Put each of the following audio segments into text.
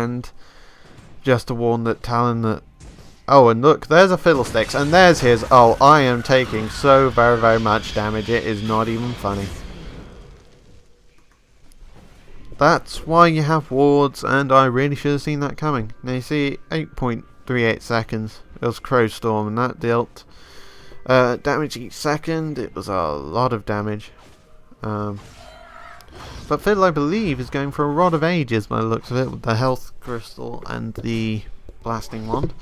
and just to warn that Talon that... Oh, and look, there's a Fiddlesticks, and there's his... Oh, I am taking so very, very much damage, it is not even funny. That's why you have wards, and I really should have seen that coming. Now you see, 8.38 seconds, it was Crow Storm, and that dealt damage each second. It was a lot of damage. But Fiddle, I believe, is going for a Rod of Ages by the looks of it, with the Health Crystal and the Blasting Wand.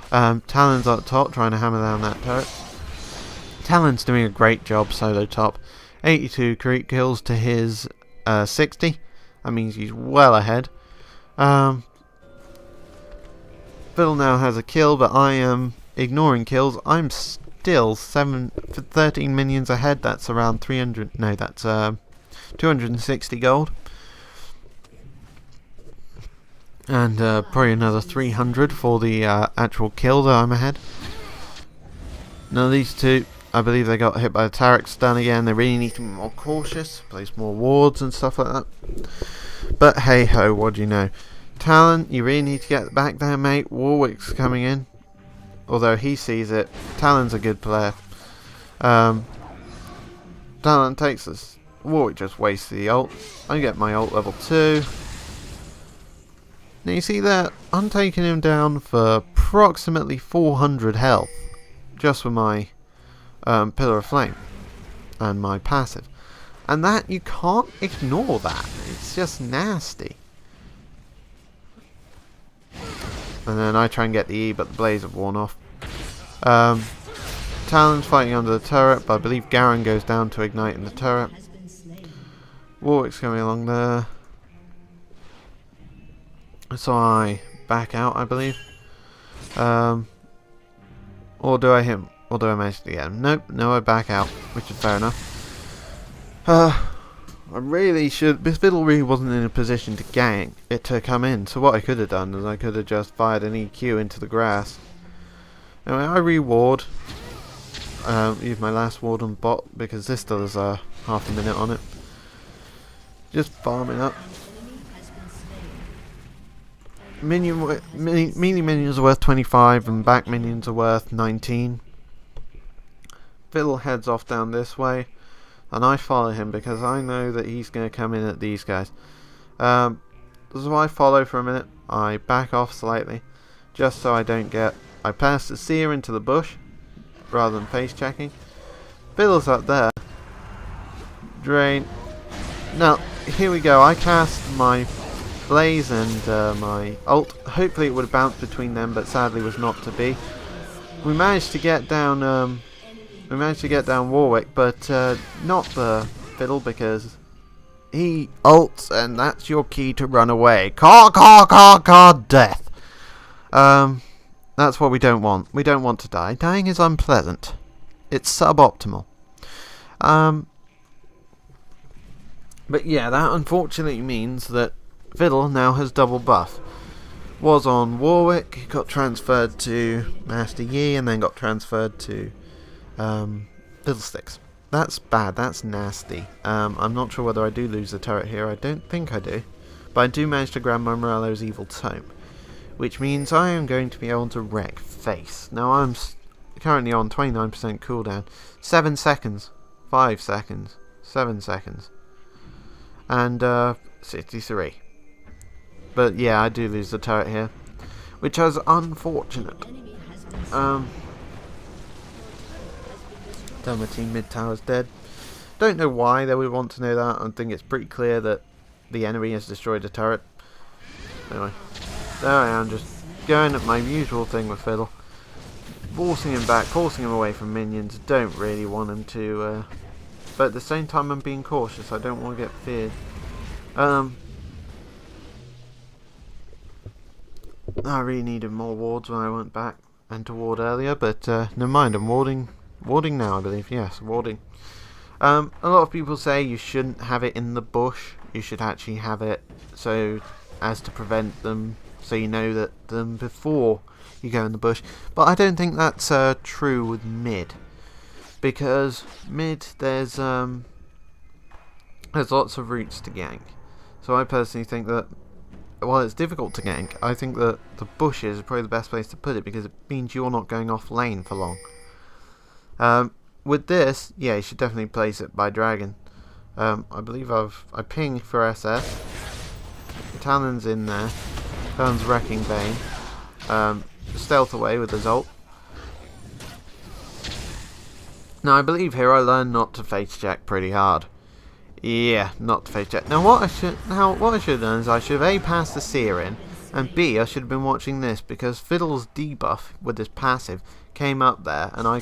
Talon's up top, trying to hammer down that turret. Talon's doing a great job solo top. 82 creep kills to his 60. That means he's well ahead. Fiddle now has a kill, but I am ignoring kills. I'm still 13 minions ahead. That's around 300. No, that's 260 gold. And probably another 300 for the actual kill that I'm ahead. Now these two, I believe they got hit by the turret stun again. They really need to be more cautious, place more wards and stuff like that. But hey ho, what do you know? Talon, you really need to get back there, mate. Warwick's coming in. Although he sees it. Talon's a good player. Talon takes this. Warwick just wastes the ult. I get my ult level 2. Now you see that? I'm taking him down for approximately 400 health. Just with my Pillar of Flame. And my passive. And that, you can't ignore that. It's just nasty. And then I try and get the E, but the blaze have worn off. Talon's fighting under the turret, but I believe Garen goes down to ignite in the turret. Warwick's coming along there. So I back out, I believe. Or do I hit him? Or do I manage to get him? Nope, no, I back out, which is fair enough. I really should... This Fiddle really wasn't in a position to gank it to come in, so what I could have done is I could have just fired an EQ into the grass. Anyway, I reward. Use my last ward on bot because this still has half a minute on it. Just farming up. Melee minions are worth 25 and back minions are worth 19. Fiddle heads off down this way. And I follow him because I know that he's going to come in at these guys. So I follow for a minute. I back off slightly. Just so I don't get... I pass the seer into the bush. Rather than face checking. Fiddle's up there. Drain. Now, here we go. I cast my blaze and my ult. Hopefully it would have bounced between them, but sadly was not to be. We managed to get down... Warwick, but not the Fiddle because he ults and that's your key to run away. Death. That's what we don't want. We don't want to die. Dying is unpleasant. It's suboptimal. But yeah, that unfortunately means that Fiddle now has double buff. Was on Warwick, got transferred to Master Yi, and then got transferred to Fiddlesticks. That's bad, that's nasty. I'm not sure whether I do lose the turret here, I don't think I do. But I do manage to grab my Morello's Evil Tome. Which means I am going to be able to wreck face. Now I'm currently on 29% cooldown. 7 seconds. 5 seconds. 7 seconds. And 63. But yeah, I do lose the turret here. Which is unfortunate. Tell my team mid tower's dead. Don't know why they would want to know that. I think it's pretty clear that the enemy has destroyed the turret. Anyway, there I am, just going at my usual thing with Fiddle. Forcing him back, forcing him away from minions. Don't really want him to, but at the same time I'm being cautious. I don't want to get feared. I really needed more wards when I went back and to ward earlier, but never mind, I'm warding now, I believe. Yes, warding. A lot of people say you shouldn't have it in the bush. You should actually have it so as to prevent them, so you know that them before you go in the bush. But I don't think that's true with mid, because mid there's lots of routes to gank. So I personally think that while it's difficult to gank, I think that the bushes are probably the best place to put it, because it means you're not going off lane for long. With this, yeah, you should definitely place it by dragon. I believe I ping for SS. Talon's in there. Talon's wrecking Bane. Stealth away with his ult. Now I believe here I learned not to face check pretty hard. Yeah, not to face check. Now what I should have done is I should have A, passed the seer in, and B, I should have been watching this, because Fiddle's debuff with his passive came up there, and I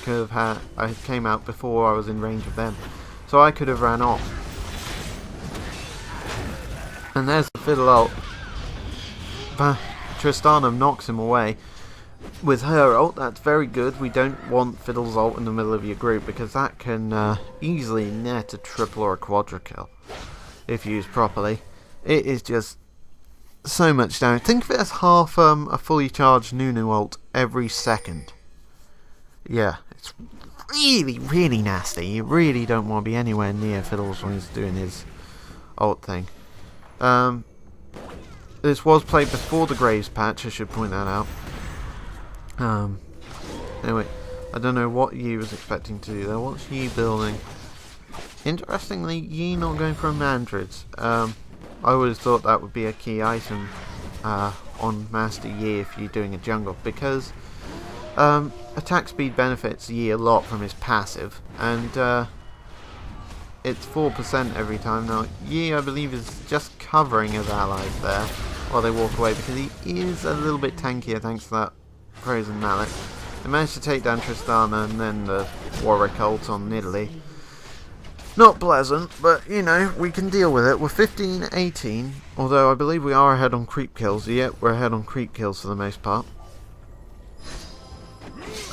came out before I was in range of them, so I could have ran off. And there's the Fiddle ult. Tristana knocks him away with her ult. That's very good. We don't want Fiddle's ult in the middle of your group, because that can easily net a triple or a quadra kill if used properly. It is just so much damage. Think of it as half a fully charged Nunu ult every second. Yeah, it's really, really nasty. You really don't want to be anywhere near Fiddles when he's doing his ult thing. This was played before the Graves patch, I should point that out. Anyway, I don't know what Yi was expecting to do there. What's Yi building? Interestingly, Yi not going for a Mandrids. I would have thought that would be a key item on Master Yi if you're doing a jungle, because attack speed benefits Yi a lot from his passive, and it's 4% every time. Now, Yi, I believe, is just covering his allies there while they walk away, because he is a little bit tankier thanks to that Frozen Mallet. They managed to take down Tristana and then the Warwick ult on Nidalee. Not pleasant, but, you know, we can deal with it. We're 15-18, although I believe we are ahead on creep kills. Yep, we're ahead on creep kills for the most part.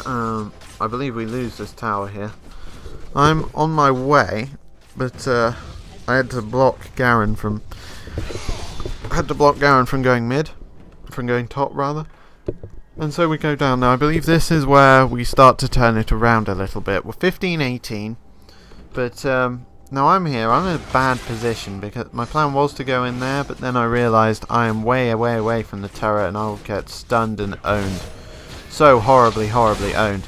I believe we lose this tower here. I'm on my way, but I had to block Garen from going mid, from going top rather. And so we go down now. I believe this is where we start to turn it around a little bit. We're 15-18, but now I'm here. I'm in a bad position because my plan was to go in there, but then I realised I am way away from the turret and I'll get stunned and owned. So horribly owned.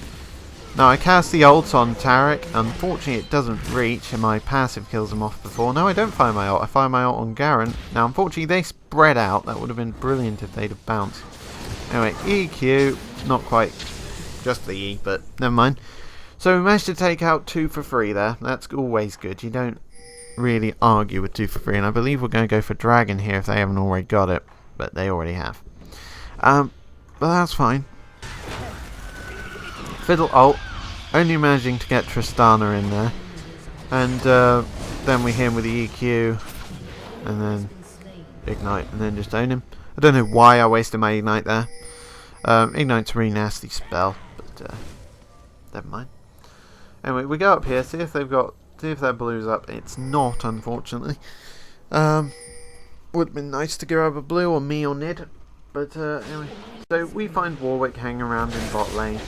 Now I cast the ult on Taric. Unfortunately it doesn't reach and my passive kills him off before. No, I don't fire my ult. I fire my ult on Garen. Now unfortunately they spread out. That would have been brilliant if they'd have bounced. Anyway, EQ, not quite just the E, but never mind. So we managed to take out 2 for free there. That's always good. You don't really argue with 2 for free, and I believe we're going to go for Dragon here if they haven't already got it, but they already have. But that's fine. Fiddle ult, only managing to get Tristana in there, and then we hit him with the EQ, and then Ignite, and then just own him. I don't know why I wasted my Ignite there. Ignite's a really nasty spell, but never mind. Anyway, we go up here, see if their blue's up. It's not, unfortunately. Would have been nice to grab a blue, or me or Nid, but anyway. So we find Warwick hanging around in bot lane.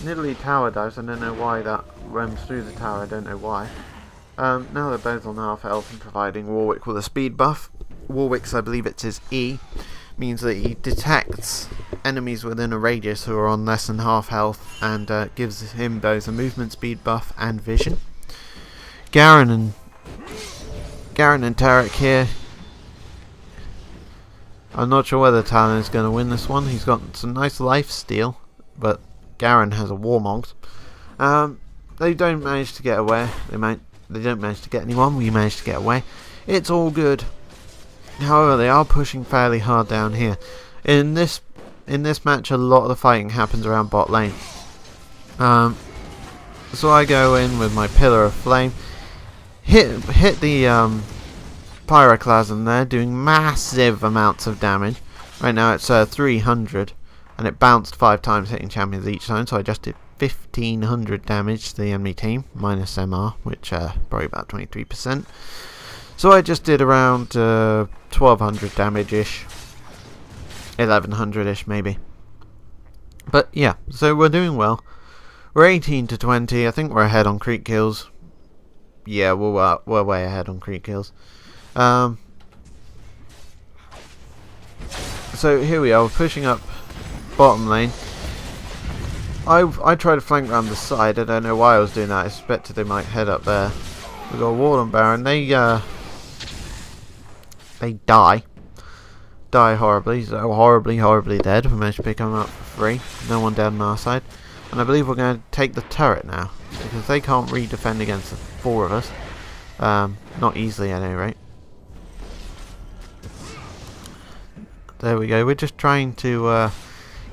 Nidalee tower dives, I don't know why that runs through the tower, I don't know why. Now they're both on half health and providing Warwick with a speed buff. Warwick's, I believe it's his E, means that he detects enemies within a radius who are on less than half health, and gives him both a movement speed buff and vision. Garen and Taric here. I'm not sure whether Talon is going to win this one. He's got some nice life steal, but Garen has a Warmog. They don't manage to get away. They don't manage to get anyone. We managed to get away. It's all good. However, they are pushing fairly hard down here. In this match, a lot of the fighting happens around bot lane. So I go in with my Pillar of Flame, hit the Pyroclasm there, doing massive amounts of damage. Right now it's 300, and it bounced 5 times, hitting champions each time. So I just did 1500 damage to the enemy team, minus MR, which probably about 23%. So I just did around 1200 damage-ish. 1100-ish maybe. But yeah, so we're doing well. We're 18-20. I think we're ahead on creep kills. Yeah, we're way ahead on creep kills. So here we are, we're pushing up bottom lane. I tried to flank around the side. I don't know why I was doing that. I suspected they might head up there. We got a ward on Baron. They die horribly. So horribly dead. We managed to pick them up for free. No one down on our side. And I believe we're going to take the turret now, because they can't re-defend against the 4 of us. Not easily at any rate. There we go. We're just trying to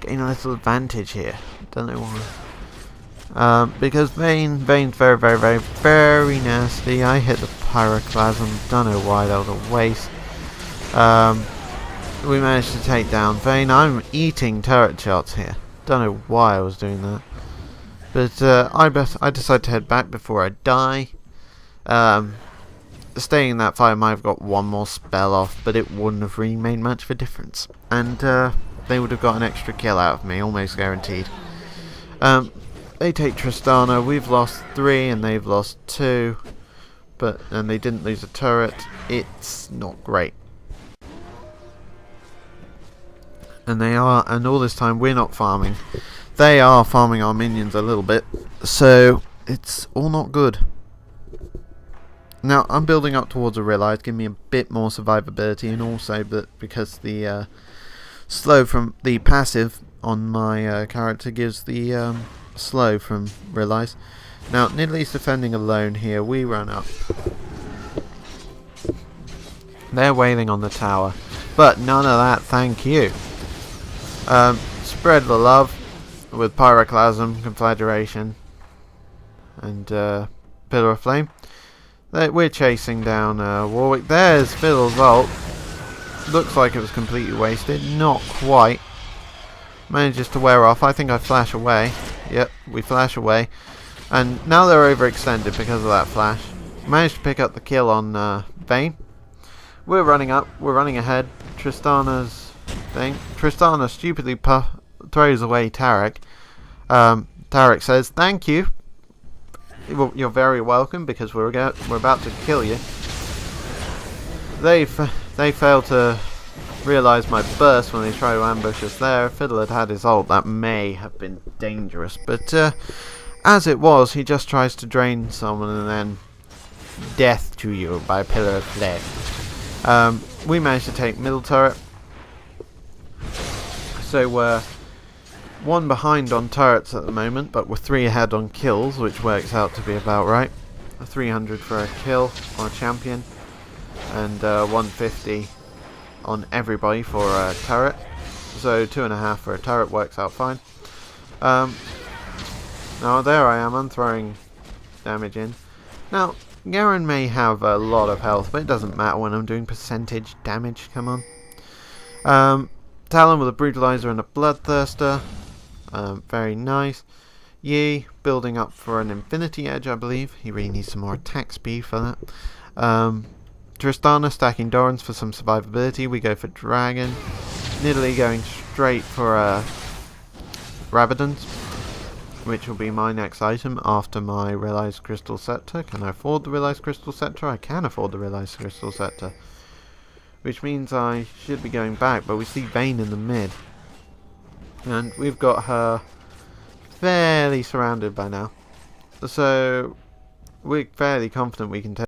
gain a little advantage here. Don't know why. Because Vane's very nasty. I hit the pyroclasm. Don't know why, that was a waste. We managed to take down Vane. I'm eating turret shots here. Don't know why I was doing that. But I decided to head back before I die. Staying in that fight, I might have got one more spell off, but it wouldn't have really made much of a difference. And they would have got an extra kill out of me, almost guaranteed. They take Tristana. We've lost 3 and they've lost 2. And they didn't lose a turret. It's not great. And all this time we're not farming. They are farming our minions a little bit. So it's all not good. Now I'm building up towards a realize, give me a bit more survivability, and also because the slow from the passive on my character gives the slow from realize. Now Nidalee's defending alone here. We run up. They're wailing on the tower, but none of that, thank you. Spread the love with pyroclasm, conflagration, and pillar of flame. We're chasing down Warwick. There's Fiddle's ult. Looks like it was completely wasted. Not quite. Manages to wear off. I think I flash away. Yep, we flash away. And now they're overextended because of that flash. Managed to pick up the kill on Vane. We're running up. We're running ahead. Tristana's thing. Tristana stupidly throws away Taric. Taric says, "Thank you. You're very welcome, because we're about to kill you." They fail to realise my burst when they try to ambush us there. Fiddle had his ult. That may have been dangerous, but as it was, he just tries to drain someone and then death to you by pillar of flame. We managed to take middle turret. So we're 1 behind on turrets at the moment, but we're 3 ahead on kills, which works out to be about right. 300 for a kill on a champion, and 150 on everybody for a turret. So 2.5 for a turret works out fine. Now there I am, I'm throwing damage in. Now Garen may have a lot of health, but it doesn't matter when I'm doing percentage damage. Come on. Talon with a brutalizer and a bloodthirster. Very nice. Yi building up for an infinity edge, I believe. He really needs some more attack speed for that. Tristana stacking Dorans for some survivability. We go for Dragon. Nidalee going straight for Rabadons, which will be my next item after my Realized Crystal Scepter. Can I afford the Realized Crystal Scepter? I can afford the Realized Crystal Scepter. Which means I should be going back, but we see Vane in the mid. And we've got her fairly surrounded by now. So we're fairly confident we can take